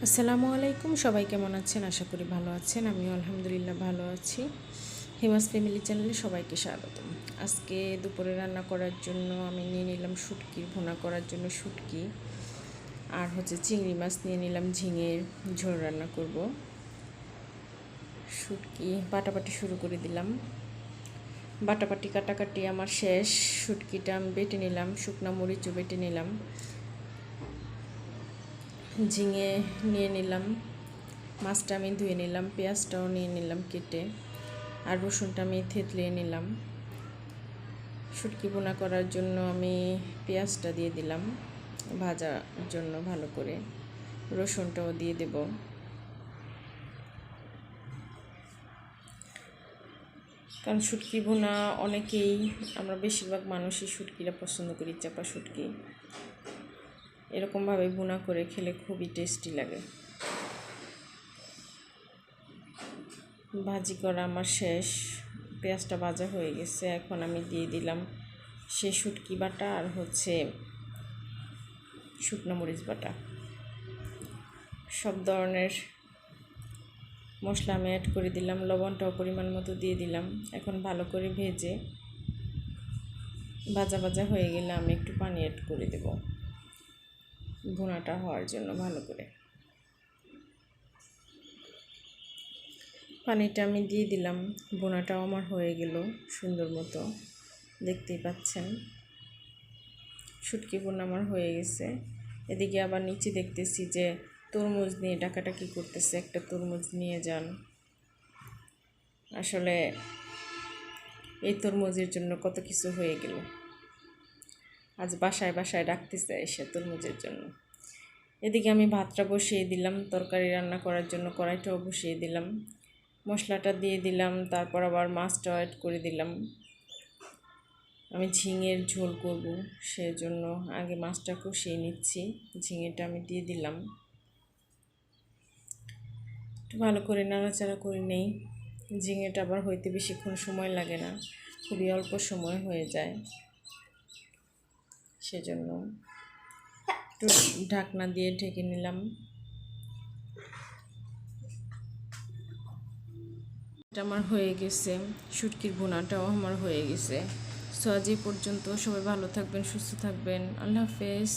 আসসালামু আলাইকুম, সবাই কেমন আছেন? আশা করি ভালো আছেন। আমিও আলহামদুলিল্লাহ ভালো আছি। হিমাস ফ্যামিলি চ্যানেলে সবাইকে স্বাগতম। আজকে দুপুরে রান্না করার জন্য আমি নিয়ে নিলাম শুটকি ভুনা করার জন্য শুটকি, আর চিংড়ি মাছ নিয়ে নিলাম, ঝিঙের ঝোল রান্না করব। শুটকি বাটাবাটি শুরু করে দিলাম। বাটাবাটি কাটাকাটি আমার শেষ। শুটকিটা আমি বেটে নিলাম, শুকনো মরিচও বেটে নিলাম, ঝিঙে নিয়ে নিলাম, মাছটা আমি ধুয়ে নিলাম, পেঁয়াজটাও নিয়ে নিলাম কেটে, আর রসুনটা আমি থেতলিয়ে নিলাম। শুটকি ভুনা করার জন্য আমি পেঁয়াজটা দিয়ে দিলাম ভাজার জন্য ভালো করে, রসুনটাও দিয়ে দেব। কারণ শুটকি ভুনা অনেকেই, আমরা বেশিরভাগ মানুষই শুটকিটা পছন্দ করি, চাপা শুটকি। এরকমভাবে ভুনা করে খেলে খুবই টেস্টি লাগে। ভাজি করা আমার শেষ, পেঁয়াজটা ভাজা হয়ে গেছে। এখন আমি দিয়ে দিলাম সেই শুটকি বাটা আর শুকনো মরিচ বাটা, সব ধরনের মশলা আমি অ্যাড করে দিলাম, লবণটাও পরিমাণ মতো দিয়ে দিলাম। এখন ভালো করে ভেজে ভাজা ভাজা হয়ে গেলে আমি একটু পানি অ্যাড করে দেব ভুনাটা হওয়ার জন্য। ভালো করে পানিটা আমি দিয়ে দিলাম, ভুনাটাও আমার হয়ে গেল সুন্দর মতো, দেখতেই পাচ্ছেন শুটকি ভুনা আমার হয়ে গেছে। এদিকে আবার নিচে দেখতেছি যে তরমুজ নিয়ে ডাকাডাকি করতেছে, একটা তরমুজ নিয়ে যান। আসলে এই তরমুজের জন্য কত কিছু হয়ে গেল, আজ বাসায় বাসায় ডাকতেছে এসে তরমুজের জন্য। এদিকে আমি ভাতটা বসিয়ে দিলাম, তরকারি রান্না করার জন্য কড়াইটাও বসিয়ে দিলাম, মশলাটা দিয়ে দিলাম, তারপর আবার মাছটাও অ্যাড করে দিলাম। আমি ঝিঙের ঝোল করব, সেজন্য আগে মাছটা কষিয়ে নিচ্ছি। ঝিঙেটা আমি দিয়ে দিলাম, একটু ভালো করে নাড়াচাড়া করে নেই। ঝিঙেটা আবার হইতে বেশিক্ষণ সময় লাগে না, খুবই অল্প সময় হয়ে যায়, সেজন্য একটু ঢাকনা দিয়ে ঢেকে নিলাম। এটা আমার হয়ে গেছে, শুটকির ভুনাটাও আমার হয়ে গেছে। সো আজ এই পর্যন্ত, সবাই ভালো থাকবেন, সুস্থ থাকবেন, আল্লাহ হাফেজ।